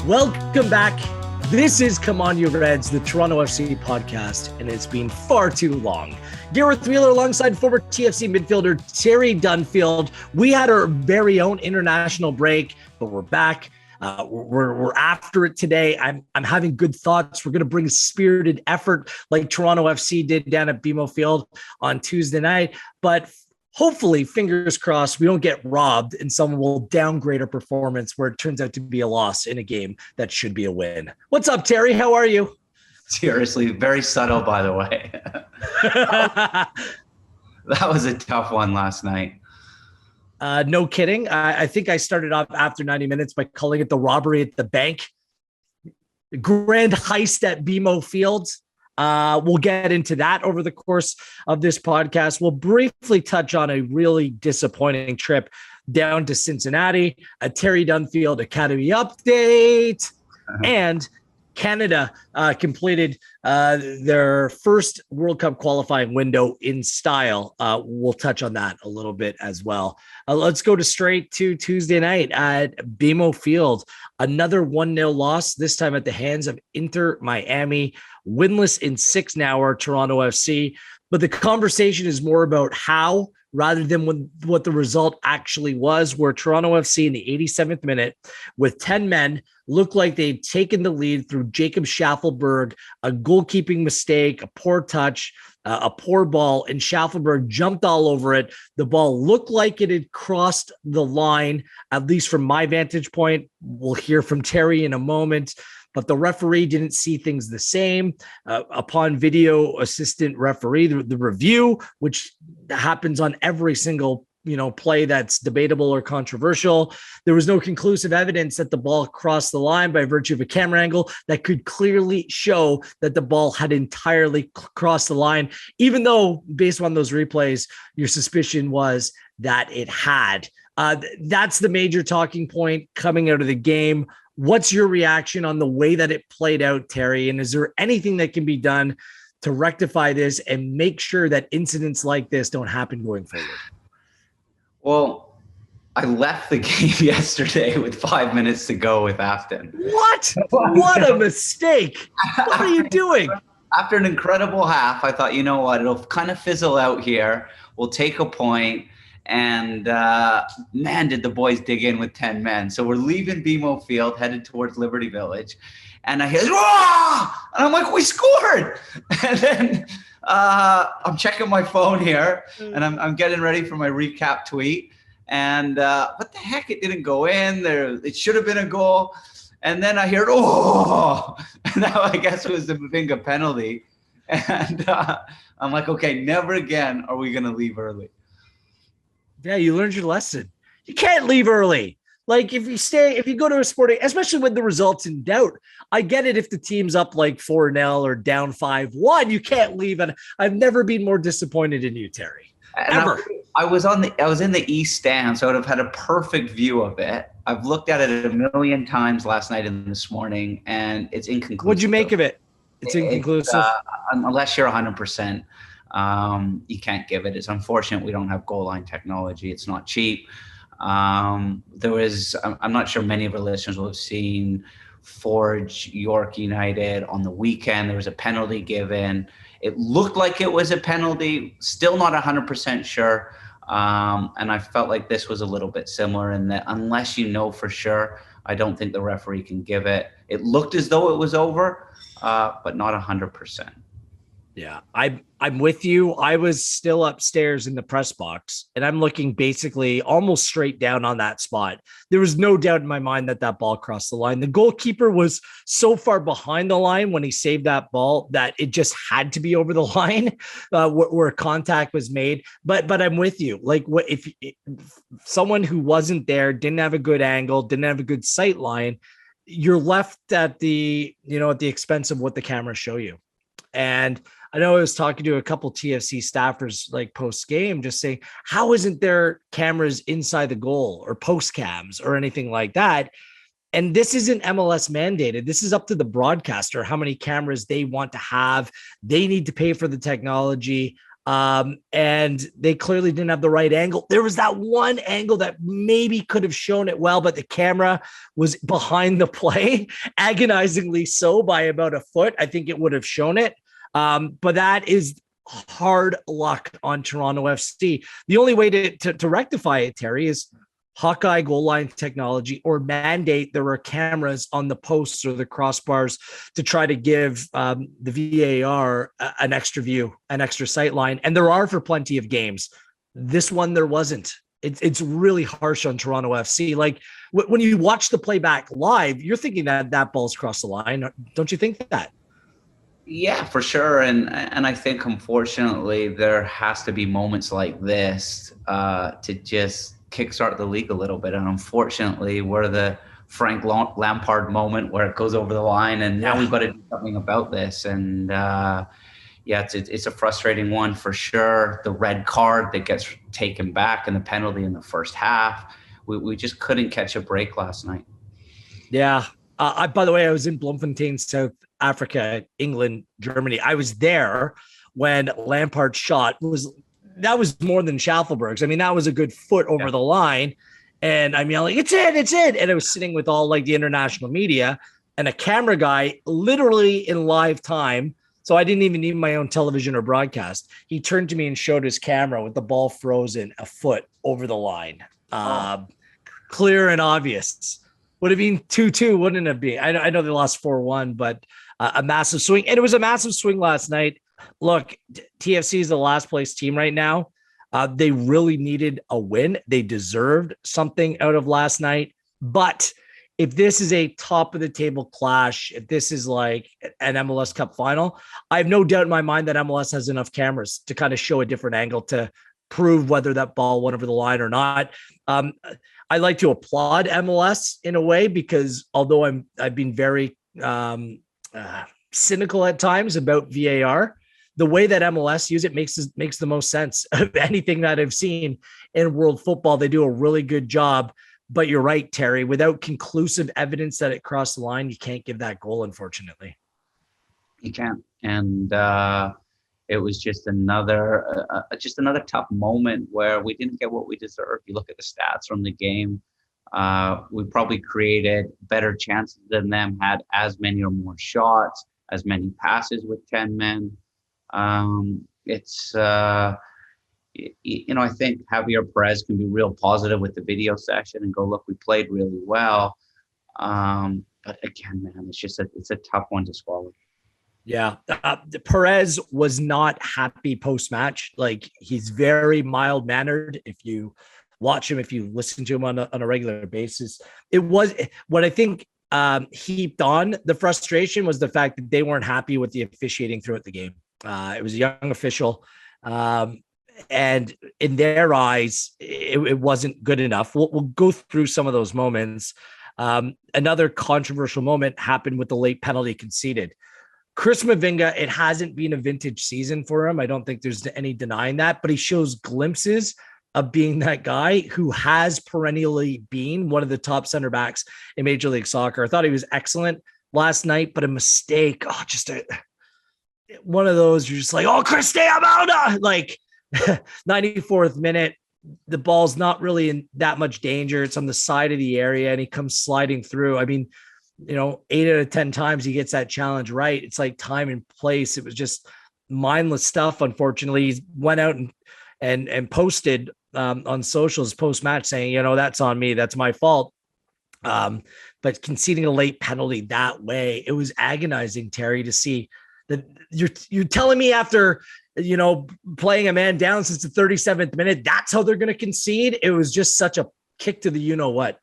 Welcome back. This is Come On You Reds, the Toronto FC podcast, and it's been far too long. Gareth Wheeler alongside former TFC midfielder Terry Dunfield. We had our very own international break, but we're back. We're after it today. I'm having good thoughts. We're going to bring a spirited effort like Toronto FC did down at BMO Field on Tuesday night, but hopefully, fingers crossed, we don't get robbed and someone will downgrade our performance where it turns out to be a loss in a game that should be a win. What's up, Terry? How are you? Seriously, very subtle, by the way. That was a tough one last night. No kidding. I think I started off after 90 minutes by calling it the robbery at the bank. Grand heist at BMO Field. We'll get into that over the course of this podcast. We'll briefly touch on a really disappointing trip down to Cincinnati, a Terry Dunfield Academy update, and Canada completed their first World Cup qualifying window in style. We'll touch on that a little bit as well. Let's go straight to Tuesday night at BMO Field. Another 1-0 loss, this time at the hands of Inter Miami. Winless in 6 now are Toronto FC. But the conversation is more about how rather than what the result actually was, where Toronto FC in the 87th minute with 10 men looked like they'd taken the lead through Jacob Schaefferberg, a goalkeeping mistake, a poor touch, a poor ball, and Schaefferberg jumped all over it. The ball looked like it had crossed the line, at least from my vantage point. We'll hear from Terry in a moment. But the referee didn't see things the same. Upon video assistant referee, the review, which happens on every single play that's debatable or controversial, there was no conclusive evidence that the ball crossed the line by virtue of a camera angle that could clearly show that the ball had entirely crossed the line, even though based on those replays, your suspicion was that it had. That's the major talking point coming out of the game. What's your reaction on the way that it played out, Terry? And is there anything that can be done to rectify this and make sure that incidents like this don't happen going forward? Well, I left the game yesterday with 5 minutes to go with Afton. What? What a mistake. What are you doing? After an incredible half, I thought, you know what? It'll kind of fizzle out here. We'll take a point. And man, did the boys dig in with 10 men. So we're leaving BMO Field, headed towards Liberty Village. And I hear, "Wah!" And I'm like, we scored. And then I'm checking my phone here, and I'm getting ready for my recap tweet. And what the heck? It didn't go in there. It should have been a goal. And then I hear, oh, and now I guess it was the Mavinga penalty. And I'm like, okay, never again are we going to leave early. Yeah, you learned your lesson. You can't leave early. Like if you go to a sporting, especially when the result's in doubt, I get it if the team's up like 4-0 or down 5-1, you can't leave. And I've never been more disappointed in you, Terry. Ever. I was in the East Stand, so I would have had a perfect view of it. I've looked at it a million times last night and this morning, and it's inconclusive. What'd you make of it? It's inconclusive. Unless you're 100%. You can't give it. It's unfortunate we don't have goal line technology. It's not cheap. I'm not sure many of our listeners will have seen Forge York United on the weekend. There was a penalty given. It looked like it was a penalty, still not 100% sure. And I felt like this was a little bit similar in that unless you know for sure, I don't think the referee can give it. It looked as though it was over, but not 100%. Yeah, I'm with you. I was still upstairs in the press box, and I'm looking basically almost straight down on that spot. There was no doubt in my mind that that ball crossed the line. The goalkeeper was so far behind the line when he saved that ball that it just had to be over the line where contact was made. But I'm with you. Like, what if someone who wasn't there, didn't have a good angle, didn't have a good sight line, you're left at the expense of what the cameras show you. And I know I was talking to a couple TFC staffers like post game, just saying, how isn't there cameras inside the goal or post cams or anything like that? And this isn't MLS mandated. This is up to the broadcaster, how many cameras they want to have. They need to pay for the technology. And they clearly didn't have the right angle. There was that one angle that maybe could have shown it well, but the camera was behind the play, agonizingly so by about a foot. I think it would have shown it. But that is hard luck on Toronto FC. The only way to rectify it, Terry, is Hawkeye goal line technology, or mandate there are cameras on the posts or the crossbars to try to give the VAR an extra view, an extra sight line. And there are for plenty of games. This one, there wasn't. It's really harsh on Toronto FC. Like when you watch the playback live, you're thinking that ball's crossed the line. Don't you think that? Yeah, for sure. And I think, unfortunately, there has to be moments like this to just kickstart the league a little bit. And unfortunately, we're the Frank Lampard moment where it goes over the line, and now we've got to do something about this. And it's a frustrating one for sure. The red card that gets taken back and the penalty in the first half, we just couldn't catch a break last night. Yeah. By the way, I was in Bloemfontein, South Africa, England, Germany. I was there when Lampard shot. That was more than Schaefferberg's. I mean, that was a good foot over the line. And I'm yelling, it's in. And I was sitting with all like the international media and a camera guy literally in live time. So I didn't even need my own television or broadcast. He turned to me and showed his camera with the ball frozen a foot over the line. Clear and obvious. Would have been 2-2, wouldn't it be? I know they lost 4-1, but a massive swing. And it was a massive swing last night. Look, TFC is the last place team right now. They really needed a win. They deserved something out of last night. But if this is a top of the table clash, if this is like an MLS Cup final, I have no doubt in my mind that MLS has enough cameras to kind of show a different angle to prove whether that ball went over the line or not. I like to applaud MLS in a way, because although I've been very cynical at times about VAR, the way that MLS use it makes the most sense of anything that I've seen in world football. They do a really good job. But you're right, Terry. Without conclusive evidence that it crossed the line, you can't give that goal, unfortunately. You can't. And it was just another tough moment where we didn't get what we deserved. You look at the stats from the game. We probably created better chances than them, had as many or more shots, as many passes with 10 men. I think Javier Perez can be real positive with the video session and go, look, we played really well. But again, man, it's a tough one to swallow. Yeah. Perez was not happy post-match. Like, he's very mild-mannered. If you watch him, if you listen to him on a regular basis, it was what I think heaped on the frustration was the fact that they weren't happy with the officiating throughout the game. It was a young official. And in their eyes, it wasn't good enough. We'll go through some of those moments. Another controversial moment happened with the late penalty conceded. Chris Mavinga, it hasn't been a vintage season for him. I don't think there's any denying that, but he shows glimpses of being that guy who has perennially been one of the top center backs in Major League Soccer. I thought he was excellent last night, but a mistake. One of those, you're just like, oh, Cristiano Ronaldo, like 94th minute, the ball's not really in that much danger. It's on the side of the area and he comes sliding through. I mean, 8 out of 10 times he gets that challenge right. It's like time and place. It was just mindless stuff. Unfortunately, he went out and posted on socials post-match saying, that's on me. That's my fault. But conceding a late penalty that way, it was agonizing, Terry, to see that you're telling me after, playing a man down since the 37th minute, that's how they're going to concede. It was just such a kick to the what.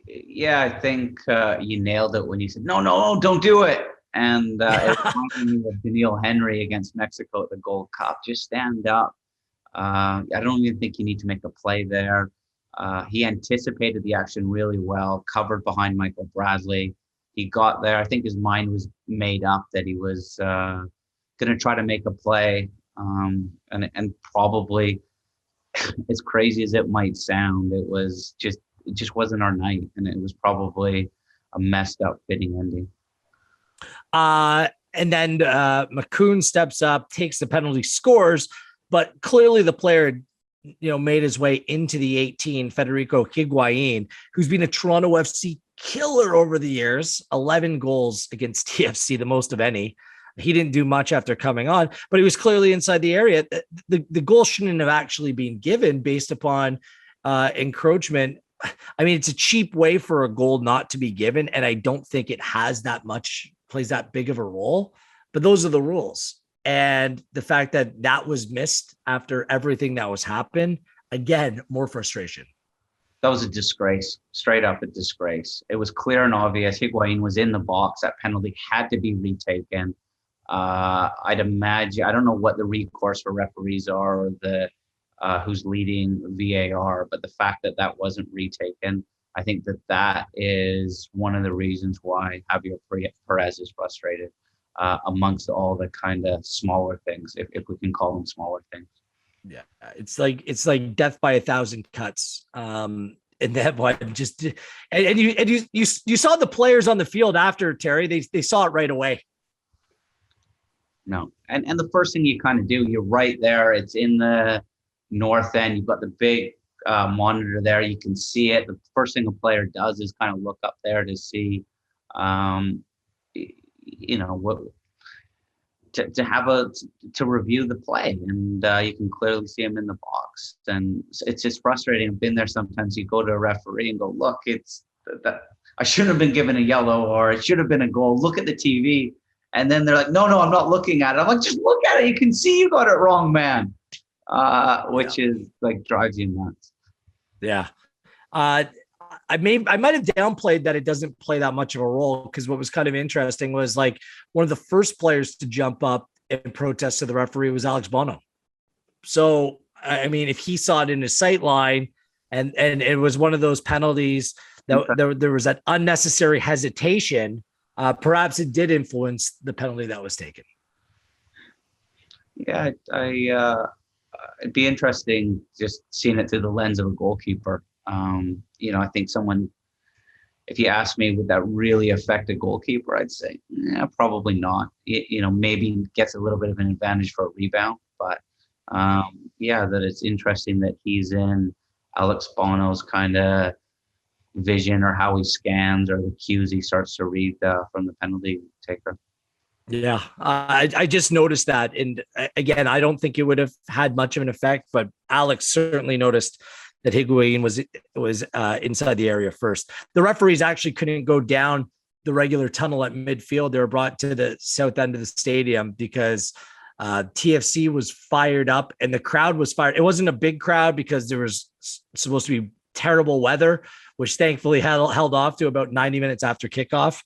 Yeah, I think you nailed it when you said, no, don't do it. And it reminded me of Daniil Henry against Mexico at the Gold Cup. Just stand up. I don't even think you need to make a play there. He anticipated the action really well, covered behind Michael Bradley. He got there. I think his mind was made up that he was going to try to make a play. And probably, as crazy as it might sound, it just wasn't our night. And it was probably a messed up fitting ending. And then McCoon steps up, takes the penalty, scores, but clearly the player, made his way into the 18, Federico Higuain, who's been a Toronto FC killer over the years, 11 goals against TFC, the most of any. He didn't do much after coming on, but he was clearly inside the area. The goal shouldn't have actually been given based upon encroachment. I mean, it's a cheap way for a goal not to be given, and I don't think it plays that big of a role, but those are the rules. And the fact that was missed after everything that was happened, again, more frustration. That was a disgrace, straight up a disgrace. It was clear and obvious. Higuain was in the box. That penalty had to be retaken. I'd imagine, I don't know what the recourse for referees are or the who's leading VAR, but the fact that wasn't retaken, I think that is one of the reasons why Javier Perez is frustrated, amongst all the kind of smaller things, if we can call them smaller things. Yeah, it's like death by 1,000 cuts. And that one just and you saw the players on the field after, Terry. They saw it right away. No, and the first thing you kind of do, you're right there. It's in the north end. You've got the big monitor there. You can see it. The first thing a player does is kind of look up there to see, what to review the play, and you can clearly see him in the box. And it's just frustrating. I've been there sometimes. You go to a referee and go, look, it's that I shouldn't have been given a yellow, or it should have been a goal. Look at the TV. And then they're like, no, I'm not looking at it. I'm like, just look at it. You can see you got it wrong, man. Which is like drives you nuts. Yeah. I might have downplayed that it doesn't play that much of a role, because what was kind of interesting was like one of the first players to jump up and protest to the referee was Alex Bono. So, I mean, if he saw it in his sight line and it was one of those penalties that there was that unnecessary hesitation, perhaps it did influence the penalty that was taken. Yeah, it'd be interesting just seeing it through the lens of a goalkeeper. I think if you ask me, would that really affect a goalkeeper? I'd say, probably not. Maybe gets a little bit of an advantage for a rebound, but that it's interesting that he's in Alex Bono's kind of vision, or how he scans, or the cues he starts to read from the penalty taker. Yeah, I just noticed that. And again, I don't think it would have had much of an effect, but Alex certainly noticed that Higuain was inside the area first. The referees actually couldn't go down the regular tunnel at midfield. They were brought to the south end of the stadium because TFC was fired up and the crowd was fired. It wasn't a big crowd because there was supposed to be terrible weather, which thankfully held off to about 90 minutes after kickoff.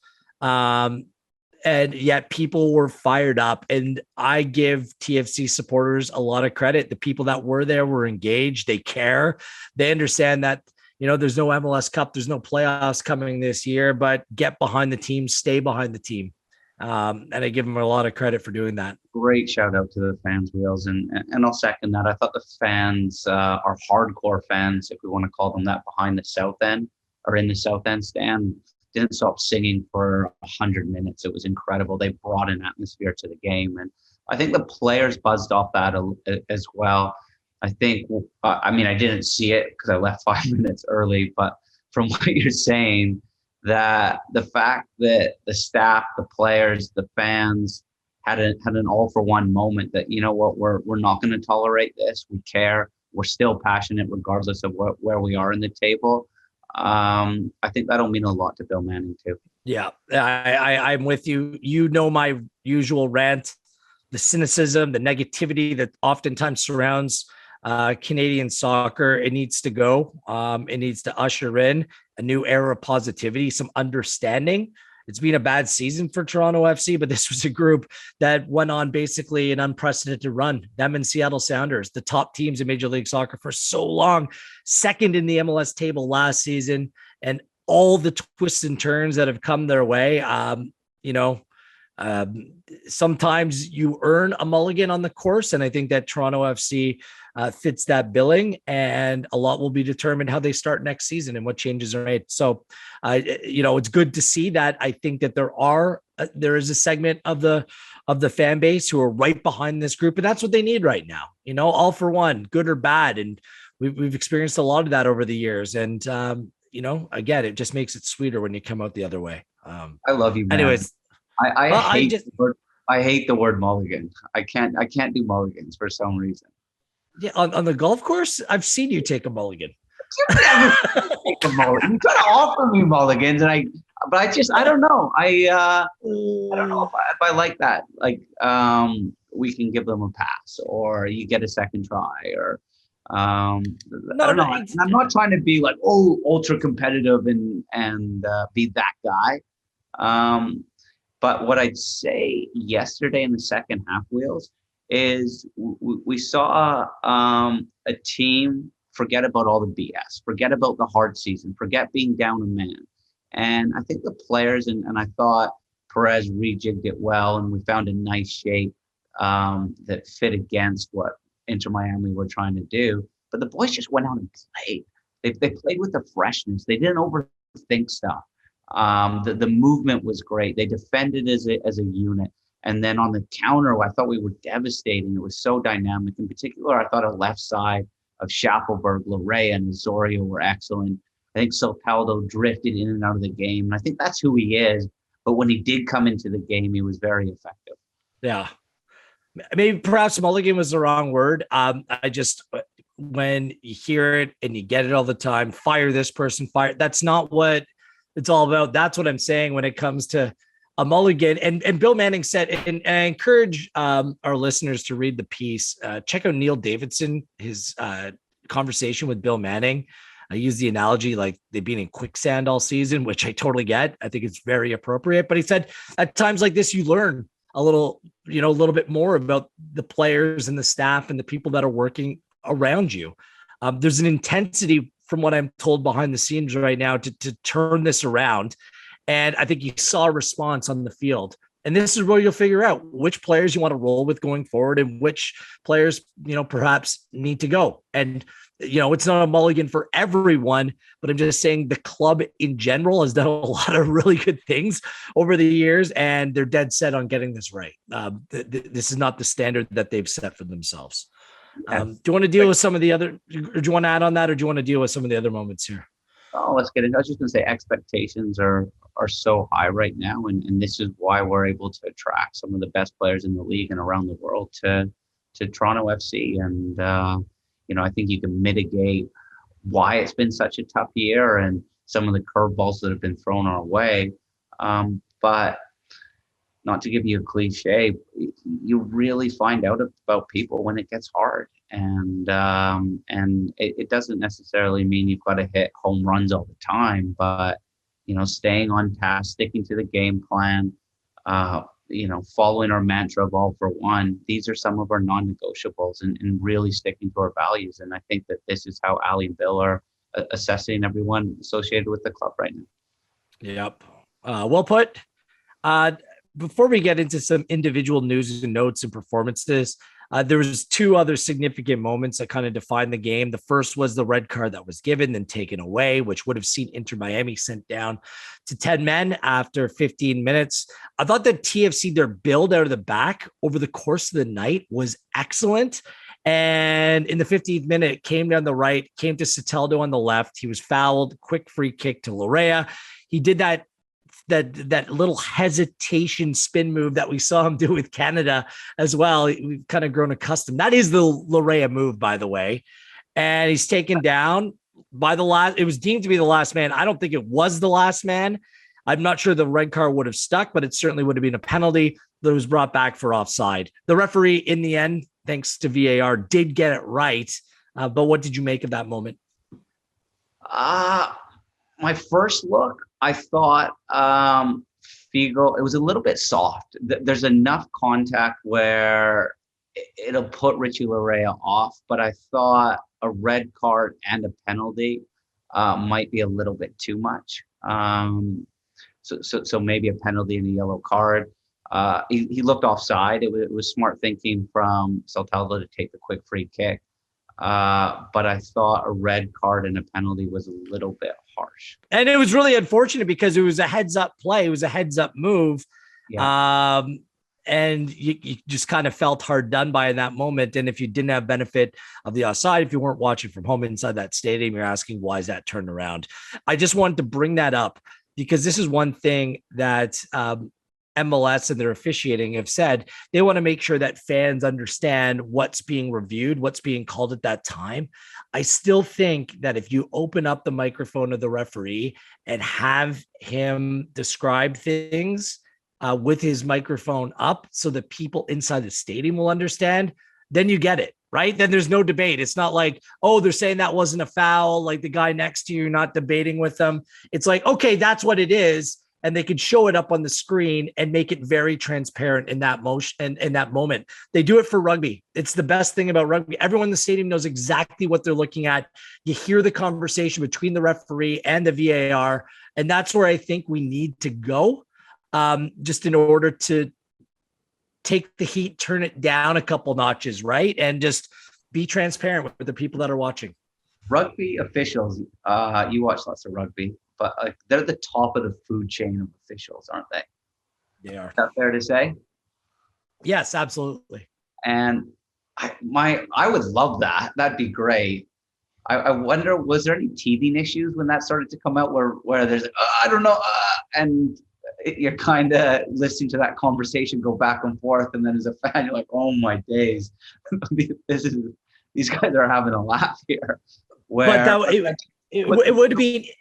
And yet people were fired up, and I give TFC supporters a lot of credit. The people that were there were engaged. They care. They understand that, there's no MLS Cup, there's no playoffs coming this year, but get behind the team, stay behind the team. And I give them a lot of credit for doing that. Great shout out to the fans, Wheels. And I'll second that. I thought the fans are hardcore fans, if we want to call them that, behind the south end, or in the south end stand. Didn't stop singing for 100 minutes. It was incredible. They brought an atmosphere to the game. And I think the players buzzed off that as well. I think, I didn't see it because I left 5 minutes early, but from what you're saying, that the fact that the staff, the players, the fans had an all for one moment that, we're not going to tolerate this. We care. We're still passionate regardless of where we are in the table. I think that'll mean a lot to Bill Manning too. Yeah, I'm with you. My usual rant, the cynicism, the negativity that oftentimes surrounds Canadian soccer. It needs to go. It needs to usher in a new era of positivity, some understanding. It's been a bad season for Toronto FC, but this was a group that went on basically an unprecedented run. Them and Seattle Sounders, the top teams in Major League Soccer for so long, second in the MLS table last season, and all the twists and turns that have come their way. Sometimes you earn a mulligan on the course, and I think that Toronto FC fits that billing, and a lot will be determined how they start next season and what changes are made. So, it's good to see that. I think that there is a segment of the fan base who are right behind this group, and that's what they need right now. All for one, good or bad, and we've experienced a lot of that over the years. And again, it just makes it sweeter when you come out the other way. I love you, man. Anyways, I hate the word mulligan. I can't do mulligans for some reason. Yeah, on the golf course, I've seen you take a mulligan. You never take a mulligan. You try to offer me mulligans, and I don't know. I don't know if I like that. Like, we can give them a pass, or you get a second try, or I don't know. And I'm not trying to be like, ultra competitive and be that guy. But what I'd say yesterday in the second half, Wheels, is we saw a team forget about all the BS, forget about the hard season, forget being down a man. And I think the players, and I thought Perez rejigged it well, and we found a nice shape that fit against what Inter Miami were trying to do. But the boys just went out and played. They played with the freshness. They didn't overthink stuff. The movement was great. They defended as a unit. And then on the counter, I thought we were devastating. It was so dynamic. In particular, I thought our left side of Schaefferberg, Larea, and Osorio were excellent. I think Sopeldo drifted in and out of the game. And I think that's who he is. But when he did come into the game, he was very effective. Yeah. Maybe perhaps mulligan was the wrong word. When you hear it and you get it all the time, fire this person, fire. That's not what it's all about. That's what I'm saying when it comes to a mulligan. And Bill Manning said, and I encourage our listeners to read the piece. Check out Neil Davidson, his conversation with Bill Manning. I use the analogy like they've been in quicksand all season, which I totally get. I think it's very appropriate. But he said at times like this, you learn a little bit more about the players and the staff and the people that are working around you. There's an intensity from what I'm told behind the scenes right now to turn this around. And I think you saw a response on the field. And this is where you'll figure out which players you want to roll with going forward and which players, perhaps need to go. And, it's not a mulligan for everyone, but I'm just saying the club in general has done a lot of really good things over the years, and they're dead set on getting this right. This is not the standard that they've set for themselves. Do you want to deal with some of the other, or do you want to add on that, or do you want to deal with some of the other moments here? Oh, let's get into it. I was just going to say expectations are so high right now, and this is why we're able to attract some of the best players in the league and around the world to Toronto FC. And, I think you can mitigate why it's been such a tough year and some of the curveballs that have been thrown our way. But not to give you a cliche, you really find out about people when it gets hard. And it doesn't necessarily mean you've got to hit home runs all the time, but, staying on task, sticking to the game plan, following our mantra of all for one. These are some of our non-negotiables and really sticking to our values. And I think that this is how Ali and Bill are assessing everyone associated with the club right now. Yep. Well put. Before we get into some individual news and notes and performances, there was two other significant moments that kind of defined the game. The first was the red card that was given, then taken away, which would have seen Inter Miami sent down to 10 men after 15 minutes. I thought that TFC, their build out of the back over the course of the night was excellent. And in the 15th minute, came down the right, came to Soteldo on the left. He was fouled, quick free kick to Larea. He did that little hesitation spin move that we saw him do with Canada as well. We've kind of grown accustomed. That is the Larea move, by the way. And he's taken down by it was deemed to be the last man. I don't think it was the last man. I'm not sure the red card would have stuck, but it certainly would have been a penalty that was brought back for offside. The referee in the end, thanks to VAR, did get it right. But what did you make of that moment? My first look, I thought Figo, it was a little bit soft. There's enough contact where it'll put Richie Larea off, but I thought a red card and a penalty might be a little bit too much. So maybe a penalty and a yellow card. He looked offside. It was smart thinking from Saltello to take the quick free kick. But I thought a red card and a penalty was a little bit harsh. And it was really unfortunate because it was a heads up play. It was a heads up move. Yeah. And you just kind of felt hard done by in that moment. And if you didn't have benefit of the offside, if you weren't watching from home inside that stadium, you're asking, why is that turned around? I just wanted to bring that up because this is one thing that MLS and their officiating have said. They want to make sure that fans understand what's being reviewed, what's being called at that time. I still think that if you open up the microphone of the referee and have him describe things with his microphone up so that people inside the stadium will understand, then you get it, right? Then there's no debate. It's not like, oh, they're saying that wasn't a foul, like the guy next to you, not debating with them. It's like, okay, that's what it is. And they could show it up on the screen and make it very transparent in that motion and in that moment. They do it for rugby. It's the best thing about rugby. Everyone in the stadium knows exactly what they're looking at. You hear the conversation between the referee and the VAR. And that's where I think we need to go. Just in order to take the heat, turn it down a couple notches, right? And just be transparent with the people that are watching. Rugby officials, you watch lots of rugby, but they're the top of the food chain of officials, aren't they? They are. Is that fair to say? Yes, absolutely. And I would love that. That'd be great. I wonder, was there any teething issues when that started to come out where there's, I don't know, and you're kind of listening to that conversation go back and forth, and then as a fan you're like, oh my days, these guys are having a laugh here. It would be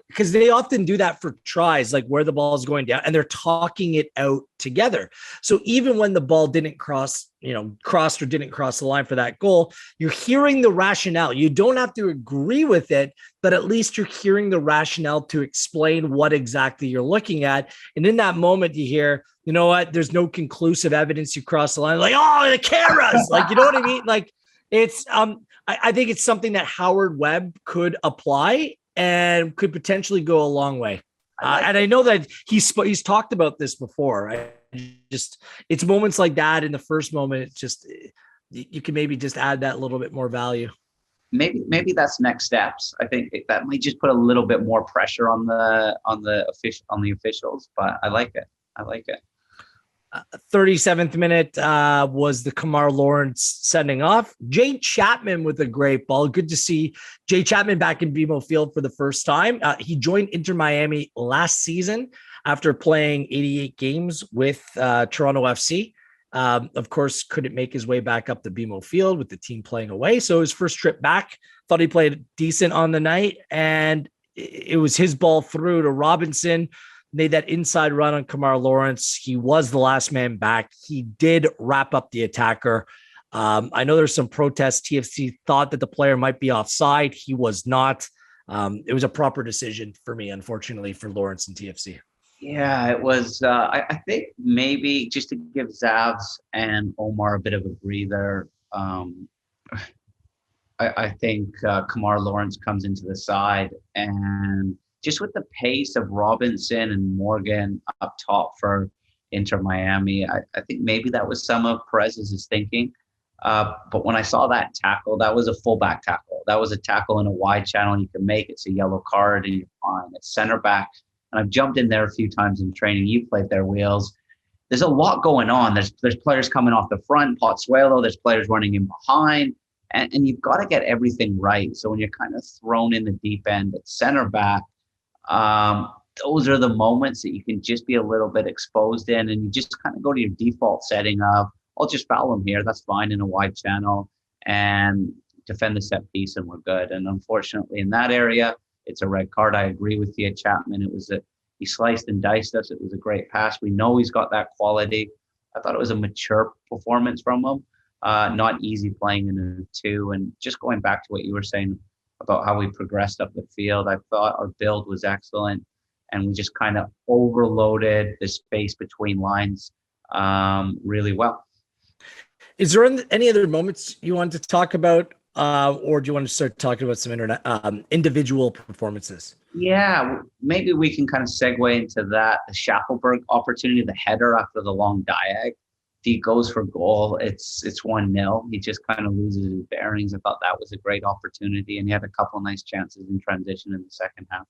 because they often do that for tries, like where the ball is going down, and they're talking it out together. So even when the ball didn't crossed or didn't cross the line for that goal, you're hearing the rationale. You don't have to agree with it, but at least you're hearing the rationale to explain what exactly you're looking at. And in that moment, you hear, you know what? There's no conclusive evidence you cross the line. Like, oh, the cameras, like, you know what I mean? Like, it's I think it's something that Howard Webb could apply and could potentially go a long way. And I know that he's talked about this before. It's moments like that in the first moment. It's just, you can maybe just add that little bit more value. Maybe that's next steps. I think that might just put a little bit more pressure on the officials, but I like it. 37th minute was the Kamar Lawrence sending off. Jay Chapman with a great ball. Good to see Jay Chapman back in BMO Field for the first time. He joined Inter Miami last season after playing 88 games with Toronto FC. Of course, couldn't make his way back up to BMO Field with the team playing away. So his first trip back, thought he played decent on the night. And it was his ball through to Robinson. Made that inside run on Kamar Lawrence. He was the last man back. He did wrap up the attacker. I know there's some protests. TFC thought that the player might be offside. He was not. It was a proper decision for me, unfortunately, for Lawrence and TFC. Yeah, it was. I think maybe just to give Zavs and Omar a bit of a breather, I think Kamar Lawrence comes into the side, and just with the pace of Robinson and Morgan up top for Inter Miami, I think maybe that was some of Perez's thinking. But when I saw that tackle, that was a fullback tackle. That was a tackle in a wide channel. You can make it. It's a yellow card and you're fine. It's center back. And I've jumped in there a few times in training. You played their wheels. There's a lot going on. There's players coming off the front, Potsuelo. There's players running in behind. And you've got to get everything right. So when you're kind of thrown in the deep end at center back, those are the moments that you can just be a little bit exposed in, and you just kind of go to your default setting of, I'll just foul him here. That's fine in a wide channel and defend the set piece, and we're good. And unfortunately, in that area, it's a red card. I agree with you, Chapman. He sliced and diced us. It was a great pass. We know he's got that quality. I thought it was a mature performance from him. Not easy playing in a two. And just going back to what you were saying about how we progressed up the field, I thought our build was excellent, and we just kind of overloaded the space between lines really well. Is there any other moments you want to talk about or do you want to start talking about some individual performances? Yeah, maybe we can kind of segue into that. The Schaefferberg opportunity, the header after the long diag. If he goes for goal, it's 1-0. He just kind of loses his bearings. I thought that was a great opportunity, and he had a couple of nice chances in transition in the second half.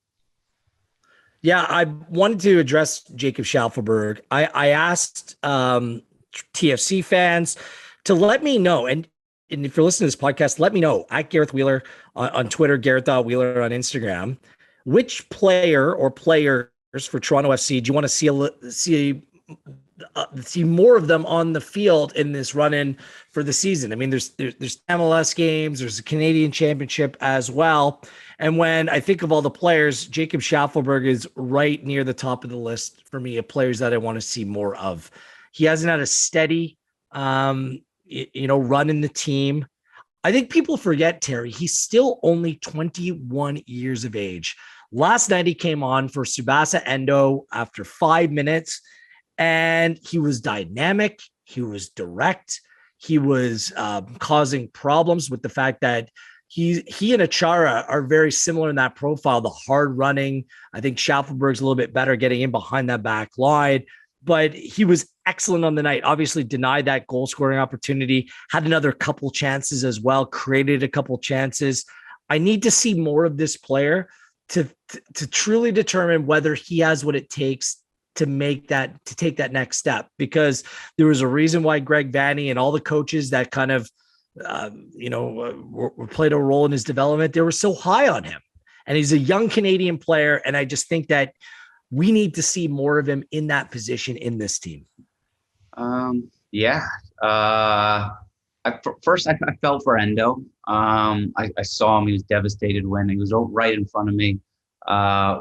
Yeah, I wanted to address Jacob Schaefferberg. I asked TFC fans to let me know, and if you're listening to this podcast, let me know at Gareth Wheeler on Twitter, Gareth.Wheeler on Instagram, which player or players for Toronto FC do you want to see more of them on the field in this run-in for the season? I mean, there's MLS games, there's a Canadian Championship as well. And when I think of all the players, Jacob Schaefferberg is right near the top of the list for me of players that I want to see more of. He hasn't had a steady, run in the team. I think people forget, Terry, he's still only 21 years of age. Last night he came on for Tsubasa Endo after 5 minutes, and he was dynamic. He was direct. He was causing problems with the fact that he and Achara are very similar in that profile, the hard running. I think Schaefferberg's a little bit better getting in behind that back line, but he was excellent on the night. Obviously denied that goal scoring opportunity, had another couple chances as well, created a couple chances. I need to see more of this player to truly determine whether he has what it takes to take that next step, because there was a reason why Greg Vanney and all the coaches that kind of, played a role in his development, they were so high on him, and he's a young Canadian player. And I just think that we need to see more of him in that position in this team. First, I felt for Endo. I saw him. He was devastated when he was right in front of me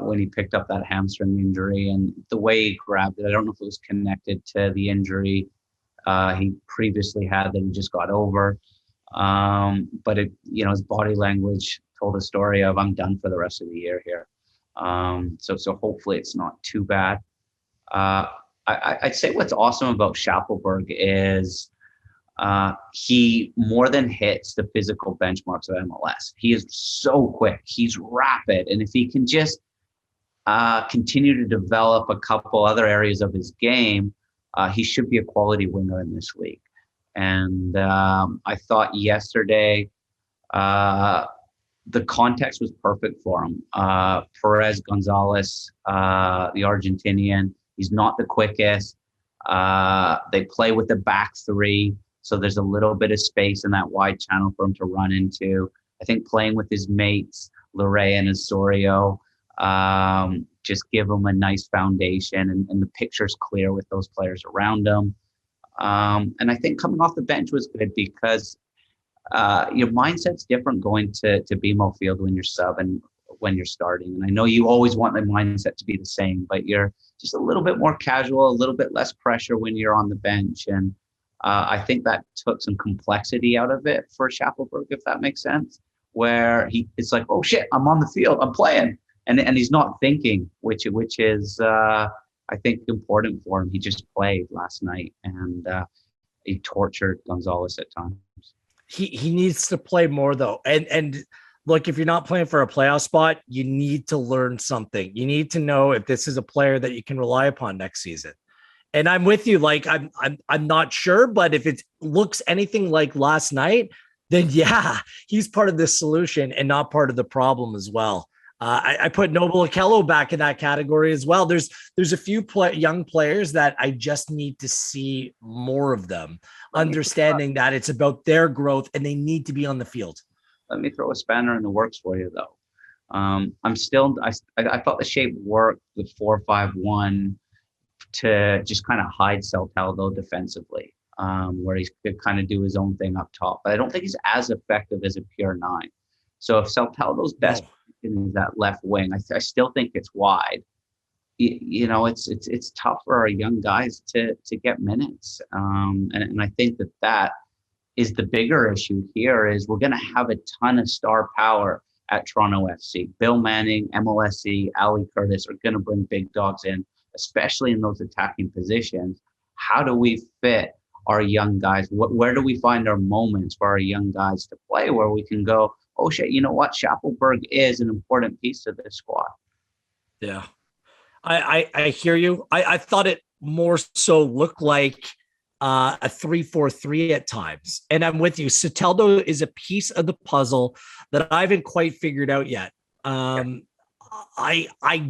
when he picked up that hamstring injury, and the way he grabbed it. I don't know if it was connected to the injury he previously had that he just got over. But his body language told a story of, I'm done for the rest of the year here. So hopefully it's not too bad. I'd say what's awesome about Schaefferberg is he more than hits the physical benchmarks of MLS. He is so quick. He's rapid. And if he can just continue to develop a couple other areas of his game, he should be a quality winger in this league. And I thought yesterday the context was perfect for him. Perez Gonzalez, the Argentinian, he's not the quickest. They play with the back three, so there's a little bit of space in that wide channel for him to run into. I think playing with his mates, Loré and Osorio, just give him a nice foundation, and the picture's clear with those players around him. And I think coming off the bench was good, because your mindset's different going to BMO Field when you're sub and when you're starting. And I know you always want the mindset to be the same, but you're just a little bit more casual, a little bit less pressure when you're on the bench. And I think that took some complexity out of it for Schaefferberg, if that makes sense, where it's like, oh shit, I'm on the field, I'm playing. And he's not thinking, which is, I think, important for him. He just played last night, and he tortured Gonzalez at times. He needs to play more, though. And look, if you're not playing for a playoff spot, you need to learn something. You need to know if this is a player that you can rely upon next season. And I'm with you. Like, I'm not sure, but if it looks anything like last night, then yeah, he's part of the solution and not part of the problem as well. I put Noble Okello back in that category as well. There's a few young players that I just need to see more of them, understanding that it's about their growth and they need to be on the field. Let me throw a spanner in the works for you, though. I thought the shape worked, the 4-5-1, to just kind of hide Celtaldo defensively, where he could kind of do his own thing up top. But I don't think he's as effective as a pure 9. So if Celtaldo's best in that left wing, I still think it's wide. It's tough for our young guys to get minutes. And I think that is the bigger issue here. Is we're going to have a ton of star power at Toronto FC. Bill Manning, MLSE, Ali Curtis are going to bring big dogs in, especially in those attacking positions. How do we fit our young guys? Where do we find our moments for our young guys to play where we can go, oh shit, you know what? Schaefferberg is an important piece of this squad. Yeah. I hear you. I thought it more so looked like a 3-4-3 at times. And I'm with you. Soteldo is a piece of the puzzle that I haven't quite figured out yet. I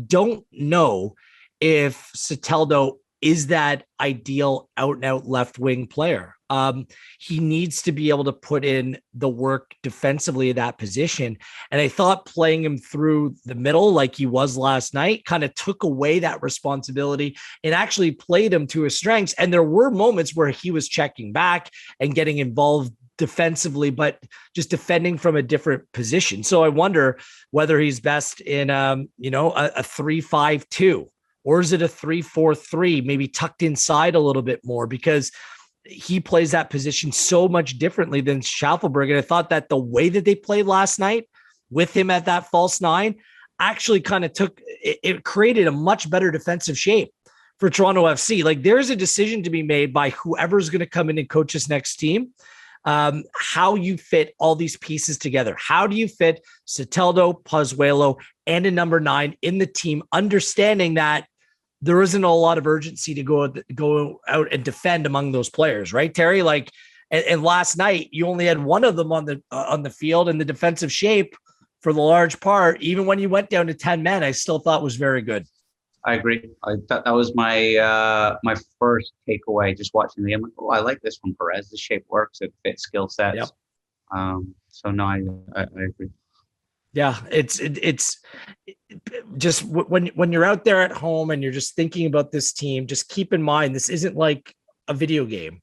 don't know if Soteldo is that ideal out and out left wing player. He needs to be able to put in the work defensively at that position. And I thought playing him through the middle like he was last night kind of took away that responsibility and actually played him to his strengths. And there were moments where he was checking back and getting involved defensively, but just defending from a different position. So I wonder whether he's best in, a 3-5-2, or is it a 3-4-3, maybe tucked inside a little bit more, because he plays that position so much differently than Schaefferberg. And I thought that the way that they played last night with him at that false nine actually kind of it created a much better defensive shape for Toronto FC. Like, there's a decision to be made by whoever's going to come in and coach this next team. How you fit all these pieces together. How do you fit Soteldo, Pozuelo, and a number 9 in the team, understanding that there isn't a lot of urgency to go out and defend among those players, right, Terry? Like, and last night you only had one of them on the field, and the defensive shape for the large part, even when you went down to 10 men, I still thought was very good. I agree. I thought that was my my first takeaway just watching the game. Oh, I like this from Perez. The shape works. It fits skill sets. Yep. So no, I agree. Yeah, it's just when you're out there at home and you're just thinking about this team, just keep in mind this isn't like a video game.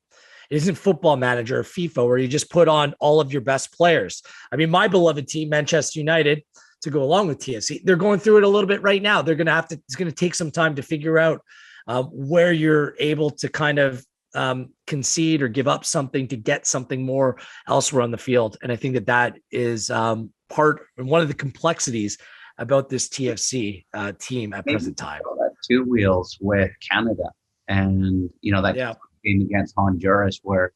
It isn't Football Manager or FIFA where you just put on all of your best players. I mean, my beloved team, Manchester United, to go along with TFC, they're going through it a little bit right now. They're going to have to. It's going to take some time to figure out where you're able to kind of concede or give up something to get something more elsewhere on the field. And I think that is part and one of the complexities about this TFC team at present time. That 2 wheels with Canada, and that game against Honduras where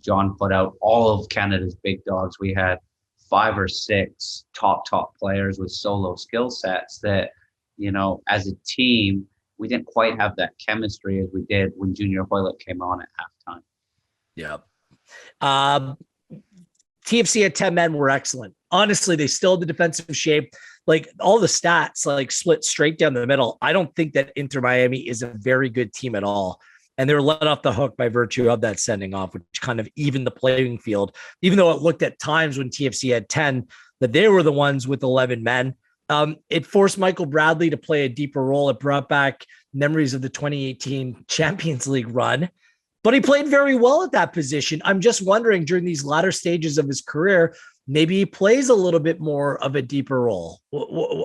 John put out all of Canada's big dogs. We had 5 or 6 top players with solo skill sets that as a team we didn't quite have that chemistry as we did when Junior Hoylett came on at halftime. Yeah. TFC at 10 men were excellent. Honestly, they still had the defensive shape. Like, all the stats like split straight down the middle. I don't think that Inter Miami is a very good team at all. And they were let off the hook by virtue of that sending off, which kind of evened the playing field, even though it looked at times when TFC had 10 that they were the ones with 11 men. It forced Michael Bradley to play a deeper role. It brought back memories of the 2018 Champions League run, but he played very well at that position. I'm just wondering, during these latter stages of his career, maybe he plays a little bit more of a deeper role.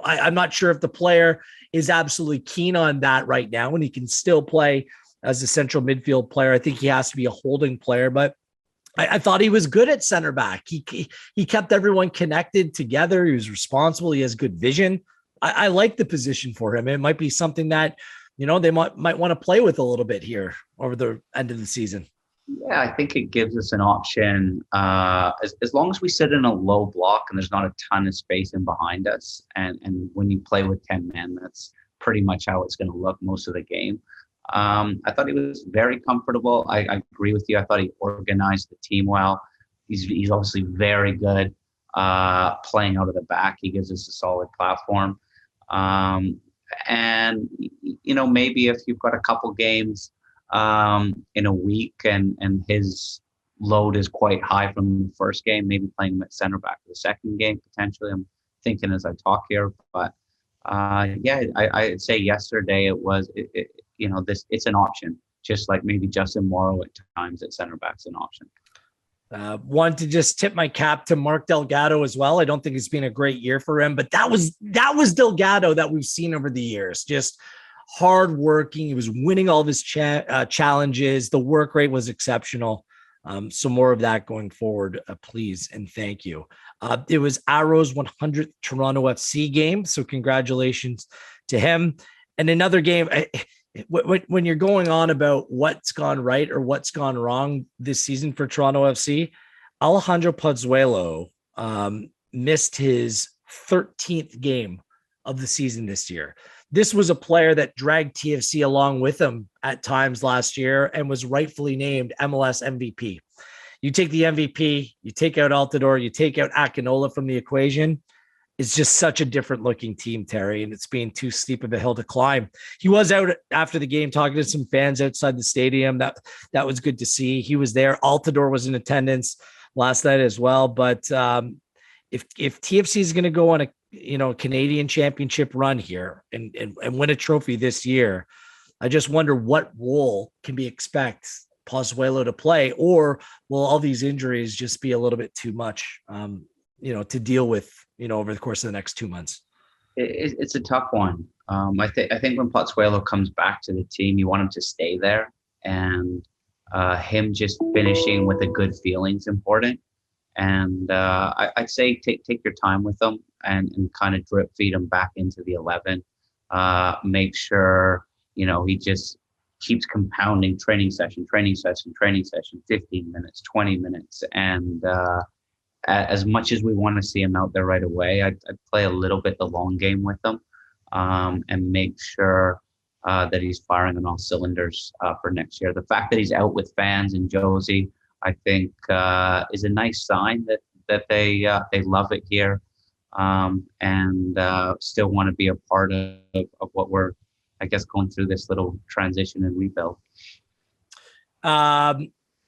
I'm not sure if the player is absolutely keen on that right now, and he can still play as a central midfield player. I think he has to be a holding player, but I thought he was good at center back. He kept everyone connected together. He was responsible. He has good vision. I like the position for him. It might be something that, they might want to play with a little bit here over the end of the season. Yeah, I think it gives us an option as long as we sit in a low block and there's not a ton of space in behind us. And when you play with 10 men, that's pretty much how it's going to look most of the game. I thought he was very comfortable. I agree with you. I thought he organized the team well. He's obviously very good playing out of the back. He gives us a solid platform. And maybe if you've got a couple games in a week and his load is quite high from the first game, maybe playing him at center back for the second game potentially. I'm thinking as I talk here, but I'd say yesterday it was it's an option, just like maybe Justin Morrow at times at center back's an option. Want to just tip my cap to Mark Delgado as well. I don't think it's been a great year for him, but that was Delgado that we've seen over the years. Just hardworking. He was winning all of his challenges. The work rate was exceptional. So more of that going forward, please and thank you. It was Arrow's 100th Toronto FC game, so congratulations to him. And another game, when you're going on about what's gone right or what's gone wrong this season for Toronto FC, Alejandro Pozuelo missed his 13th game of the season this year. This was a player that dragged TFC along with him at times last year and was rightfully named MLS MVP. You take the MVP, you take out Altidore, you take out Akinola from the equation. It's just such a different looking team, Terry, and it's being too steep of a hill to climb. He was out after the game talking to some fans outside the stadium. That was good to see. He was there. Altidore was in attendance last night as well. But if TFC is going to go on a Canadian championship run here and win a trophy this year, I just wonder what role can we expect Pozuelo to play, or will all these injuries just be a little bit too much, to deal with, over the course of the next 2 months? It's a tough one. I think when Pozuelo comes back to the team, you want him to stay there, and him just finishing with a good feeling is important. And I'd say take your time with him and kind of drip feed him back into the 11. Make sure he just keeps compounding training session, 15 minutes, 20 minutes. And as much as we want to see him out there right away, I'd play a little bit the long game with him, and make sure that he's firing on all cylinders for next year. The fact that he's out with fans and Josie, I think, is a nice sign that they love it here, and still want to be a part of what we're, I guess, going through this little transition and rebuild.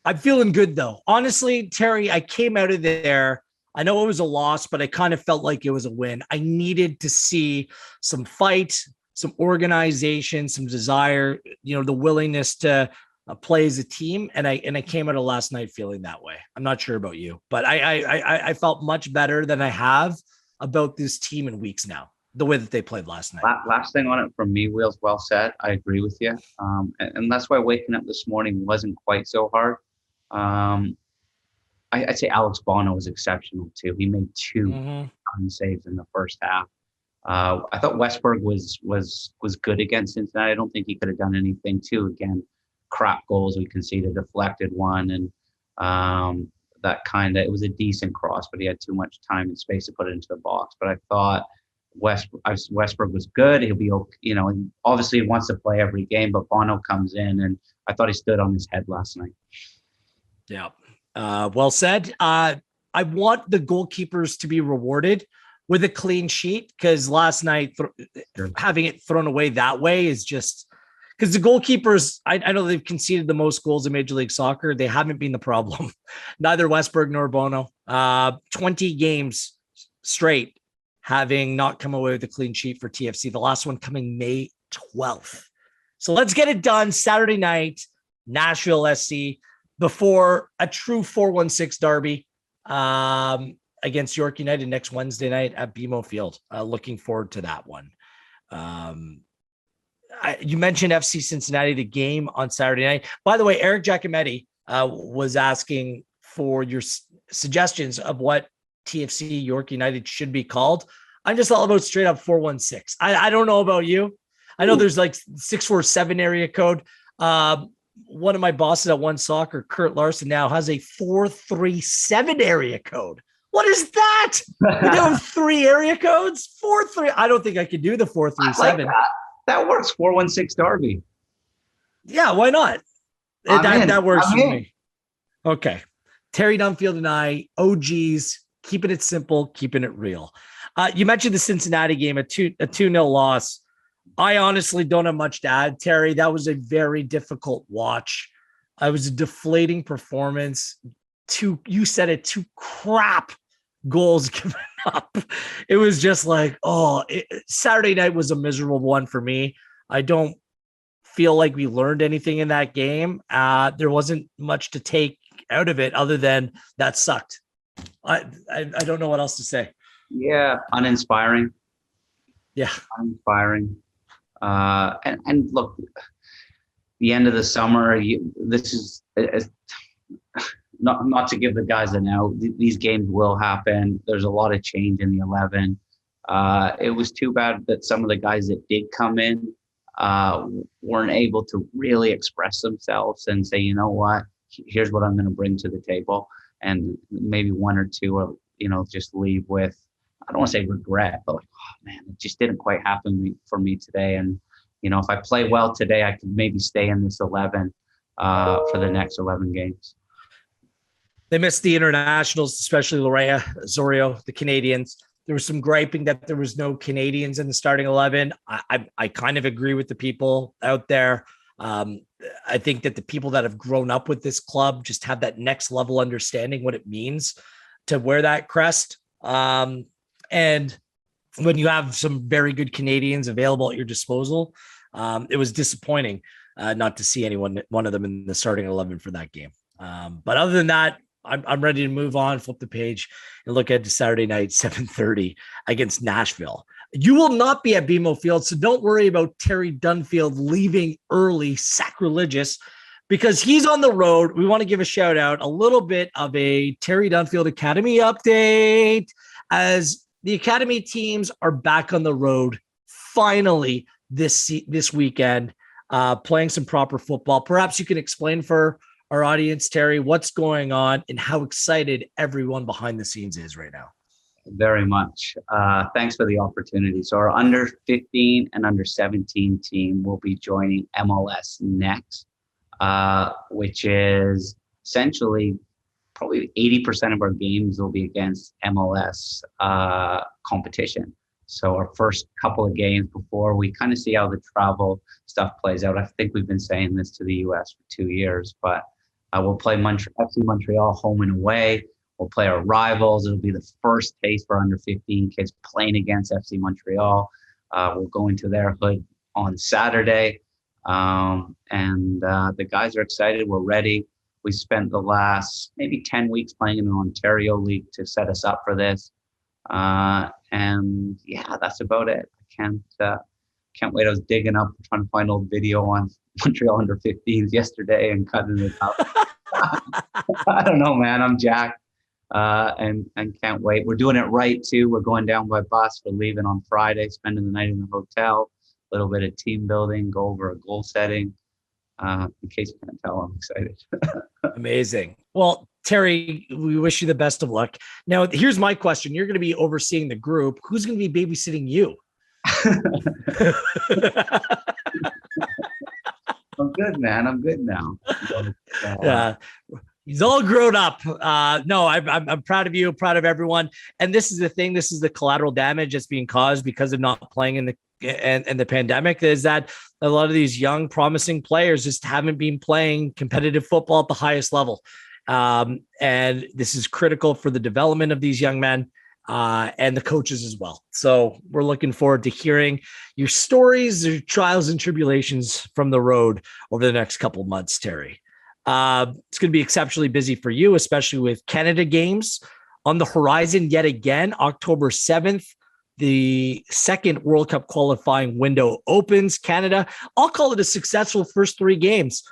I'm feeling good though. Honestly, Terry, I came out of there. I know it was a loss, but I kind of felt like it was a win. I needed to see some fight, some organization, some desire, the willingness to play as a team. And I came out of last night feeling that way. I'm not sure about you, but I felt much better than I have about this team in weeks now, the way that they played last night. Last thing on it from me, Wheels, well said. I agree with you. And that's why waking up this morning wasn't quite so hard. I'd say Alex Bono was exceptional too. He made two saves in the first half. I thought Westberg was good against Cincinnati. I don't think he could have done anything too. Again, crap goals. We conceded, deflected one, and it was a decent cross, but he had too much time and space to put it into the box. But I thought Westberg was good. He'll be okay. Obviously he wants to play every game, but Bono comes in, and I thought he stood on his head last night. Yeah. Well said. I want the goalkeepers to be rewarded with a clean sheet, because last night having it thrown away that way is just because the goalkeepers, I know they've conceded the most goals in Major League Soccer. They haven't been the problem. Neither Westberg nor Bono. 20 games straight having not come away with a clean sheet for TFC. The last one coming May 12th. So let's get it done Saturday night, Nashville SC, before a true 4-1-6 derby against York United next Wednesday night at BMO Field. Looking forward to that one. You mentioned FC Cincinnati, the game on Saturday night. By the way, Eric Giacometti was asking for your suggestions of what TFC York United should be called. I'm just all about straight up 4-1-6. I don't know about you. I know there's like 647 area code. One of my bosses at One Soccer, Kurt Larson, now has a 437 area code. What is that? You have 3 area codes? 4-3. I don't think I could do the 437. Like that works. 4-1-6 derby. Yeah, why not? That works for me. Okay. Terry Dunfield and I, OGs, keeping it simple, keeping it real. You mentioned the Cincinnati game, a 2-0 loss. I honestly don't have much to add, Terry. That was a very difficult watch. It was a deflating performance. You said it, 2 crap goals given up. It was just like, Saturday night was a miserable one for me. I don't feel like we learned anything in that game. There wasn't much to take out of it other than that sucked. I don't know what else to say. Yeah, uninspiring. Yeah, uninspiring. And look, the end of the summer. This is not to give the guys an out. These games will happen. There's a lot of change in the 11. It was too bad that some of the guys that did come in weren't able to really express themselves and say, you know what, here's what I'm going to bring to the table. And maybe one or two will, just leave with, I don't want to say regret, but like, oh man, it just didn't quite happen for me today. And, if I play well today, I could maybe stay in this 11 for the next 11 games. They missed the internationals, especially Lorea, Osorio, the Canadians. There was some griping that there was no Canadians in the starting 11. I kind of agree with the people out there. I think that the people that have grown up with this club just have that next level understanding what it means to wear that crest. And when you have some very good Canadians available at your disposal, it was disappointing not to see one of them in the starting 11 for that game. But other than that, I'm ready to move on, flip the page, and look at Saturday night, 7:30 against Nashville. You will not be at BMO Field, so don't worry about Terry Dunfield leaving early, sacrilegious, because he's on the road. We want to give a shout out, a little bit of a Terry Dunfield Academy update, as the Academy teams are back on the road finally this weekend, playing some proper football. Perhaps you can explain for our audience, Terry, what's going on and how excited everyone behind the scenes is right now. Very much. Thanks for the opportunity. So our under 15 and under 17 team will be joining MLS next, which is essentially probably 80% of our games will be against MLS competition. So our first couple of games before we kind of see how the travel stuff plays out. I think we've been saying this to the US for 2 years, but we'll play FC Montreal home and away. We'll play our rivals. It'll be the first taste for under 15 kids playing against FC Montreal. We'll go into their hood on Saturday. And the guys are excited. We're ready. We spent the last maybe 10 weeks playing in an Ontario league to set us up for this. And yeah, that's about it. I can't wait. I was digging up, trying to find old video on Montreal under 15s yesterday and cutting it up. I don't know, man. I'm jacked. And can't wait. We're doing it right too. We're going down by bus. We're leaving on Friday, spending the night in the hotel, a little bit of team building, go over a goal setting. In case you can't tell, I'm excited. Amazing. Well, Terry, we wish you the best of luck. Now, here's my question. You're going to be overseeing the group. Who's going to be babysitting you? I'm good, man. I'm good now. Yeah. He's all grown up. No, I'm proud of you, proud of everyone. And this is the thing. This is the collateral damage that's being caused because of not playing in the pandemic, is that a lot of these young, promising players just haven't been playing competitive football at the highest level. And this is critical for the development of these young men and the coaches as well. So we're looking forward to hearing your stories, your trials and tribulations from the road over the next couple of months, Terry. It's going to be exceptionally busy for you, especially with Canada games on the horizon yet again. October 7th, the second World Cup qualifying window opens. Canada, I'll call it a successful first 3 games.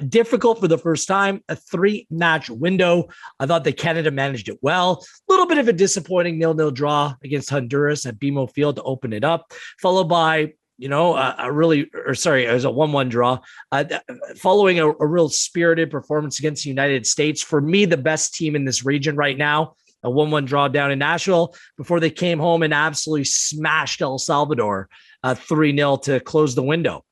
Difficult for the first time, a 3-match window. I thought that Canada managed it well. A little bit of a disappointing 0-0 draw against Honduras at BMO Field to open it up, followed by it was a 1-1 draw, following a real spirited performance against the United States. For me, the best team in this region right now, a 1-1 draw down in Nashville before they came home and absolutely smashed El Salvador 3-0 to close the window.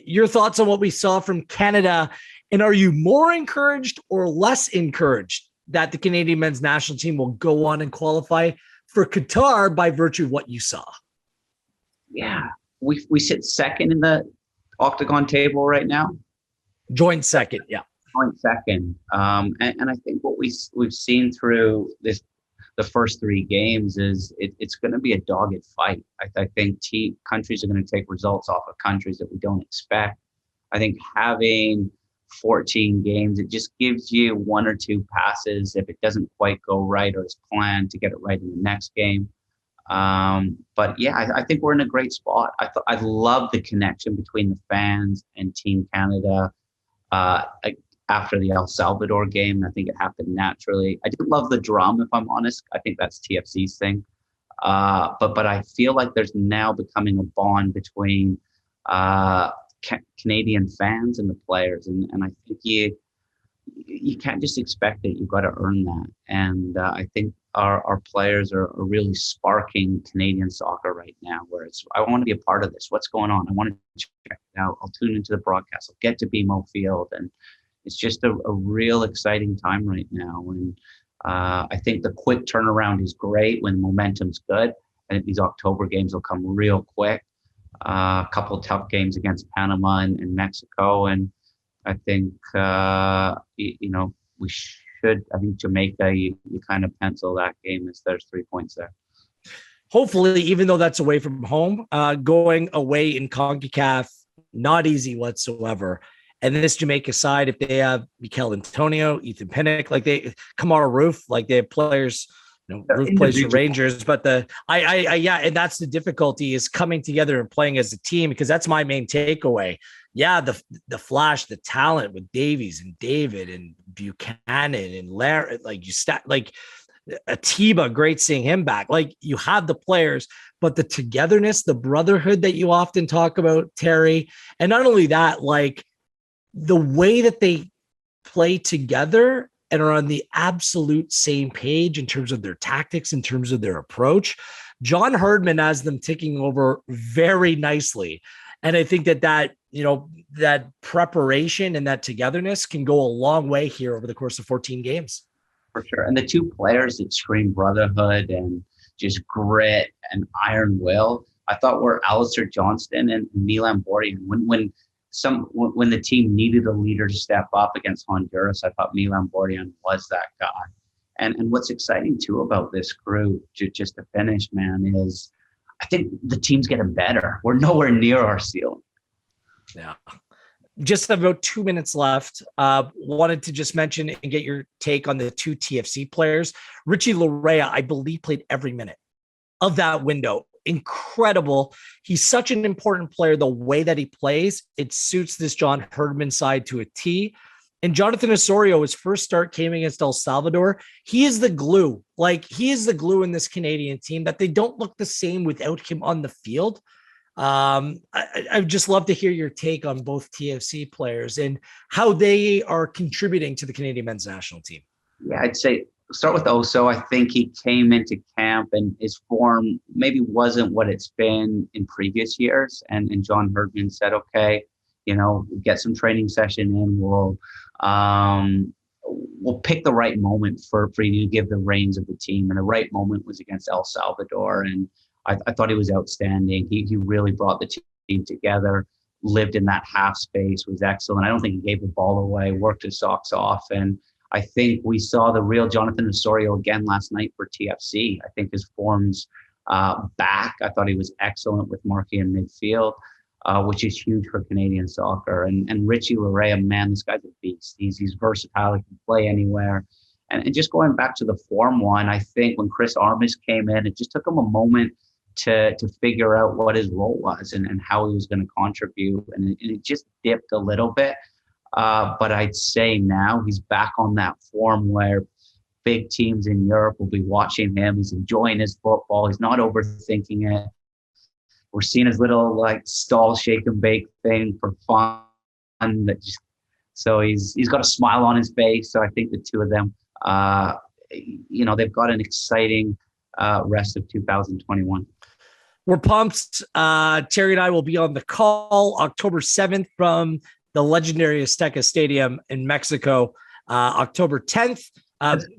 Your thoughts on what we saw from Canada, and are you more encouraged or less encouraged that the Canadian men's national team will go on and qualify for Qatar by virtue of what you saw? Yeah. We sit second in the octagon table right now. Joint second, yeah. Joint second. And I think what we've seen through the first 3 games is it's going to be a dogged fight. I think countries are going to take results off of countries that we don't expect. I think having 14 games, it just gives you 1 or 2 passes if it doesn't quite go right or as planned to get it right in the next game. But yeah, I think we're in a great spot. I love the connection between the fans and Team Canada after the El Salvador game. I think it happened naturally. I didn't love the drum, if I'm honest. I think that's TFC's thing. But I feel like there's now becoming a bond between Canadian fans and the players. And I think you can't just expect it. You've got to earn that. And I think our players are really sparking Canadian soccer right now, where I want to be a part of this. What's going on? I want to check it out. I'll tune into the broadcast. I'll get to BMO Field. And it's just a real exciting time right now. And I think the quick turnaround is great when momentum's good. I think these October games will come real quick. A couple tough games against Panama and Mexico. And I think, we should, I think Jamaica, you kind of pencil that game as there's 3 points there. Hopefully, even though that's away from home, going away in CONCACAF, not easy whatsoever. And then this Jamaica side, if they have Mikel Antonio, Ethan Pinnock, like Kamara Roof, like they have players, Roof plays for Rangers, but and that's the difficulty is coming together and playing as a team, because that's my main takeaway. Yeah, the flash, the talent with Davies and David and Buchanan and Larry, like Atiba, great seeing him back. Like you have the players, but the togetherness, the brotherhood that you often talk about, Terry, and not only that, like the way that they play together and are on the absolute same page in terms of their tactics, in terms of their approach. John Herdman has them ticking over very nicely. And I think that preparation and that togetherness can go a long way here over the course of 14 games. For sure. And the two players that scream brotherhood and just grit and iron will, I thought were Alistair Johnston and Milan Borjan. When the team needed a leader to step up against Honduras, I thought Milan Borjan was that guy. And what's exciting too about this group, just to finish, man, is I think the team's getting better. We're nowhere near our ceiling. Yeah. Just about 2 minutes left. Wanted to just mention and get your take on the two TFC players. Richie Larea, I believe, played every minute of that window. Incredible. He's such an important player. The way that he plays, it suits this John Herdman side to a T. And Jonathan Osorio, his first start came against El Salvador. He is the glue. Like he is the glue in this Canadian team that they don't look the same without him on the field. I'd just love to hear your take on both TFC players and how they are contributing to the Canadian men's national team. Yeah, I'd say start with Oso. I think he came into camp and his form maybe wasn't what it's been in previous years. And John Herdman said, okay, get some training session in. We'll pick the right moment for you to give the reins of the team. And the right moment was against El Salvador. And I thought he was outstanding. He really brought the team together, lived in that half space, was excellent. I don't think he gave the ball away, worked his socks off. And I think we saw the real Jonathan Osorio again last night for TFC. I think his form's back. I thought he was excellent with Markey in midfield, which is huge for Canadian soccer. And Richie Larea, man, this guy's a beast. He's versatile. He can play anywhere. And just going back to the form one, I think when Chris Armas came in, it just took him a moment to figure out what his role was and how he was going to contribute. And it just dipped a little bit. But I'd say now he's back on that form where big teams in Europe will be watching him. He's enjoying his football. He's not overthinking it. We're seeing his little stall, shake and bake thing for fun. So he's got a smile on his face. So I think the two of them, they've got an exciting rest of 2021. We're pumped. Terry and I will be on the call October 7th from the legendary Azteca Stadium in Mexico, October 10th,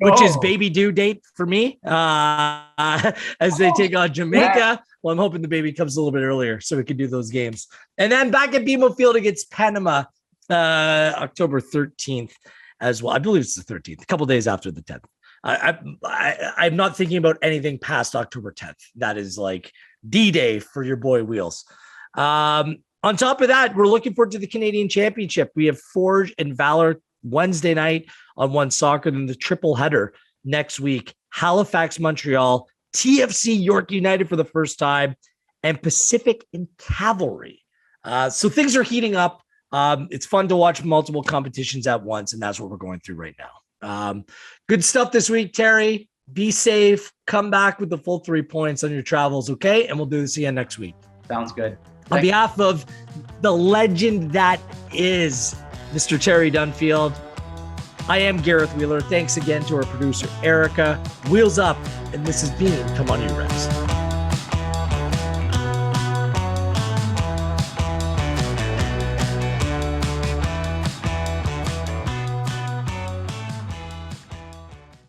which is baby due date for me as they take on Jamaica. Yeah. Well, I'm hoping the baby comes a little bit earlier so we can do those games. And then back at BMO Field against Panama, October 13th as well. I believe it's the 13th, a couple of days after the 10th. I'm not thinking about anything past October 10th. That is like D-Day for your boy Wheels. On top of that, we're looking forward to the Canadian Championship. We have Forge and Valor Wednesday night on One Soccer, then the triple header next week. Halifax, Montreal, TFC York United for the first time, and Pacific and Cavalry. So things are heating up. It's fun to watch multiple competitions at once, and that's what we're going through right now. Good stuff this week, Terry. Be safe. Come back with the full 3 points on your travels, okay? And we'll do this again next week. Sounds good. On behalf of the legend that is Mr. Terry Dunfield. I am Gareth Wheeler. Thanks again to our producer, Erica. Wheels up, and this has been Come On You Reds.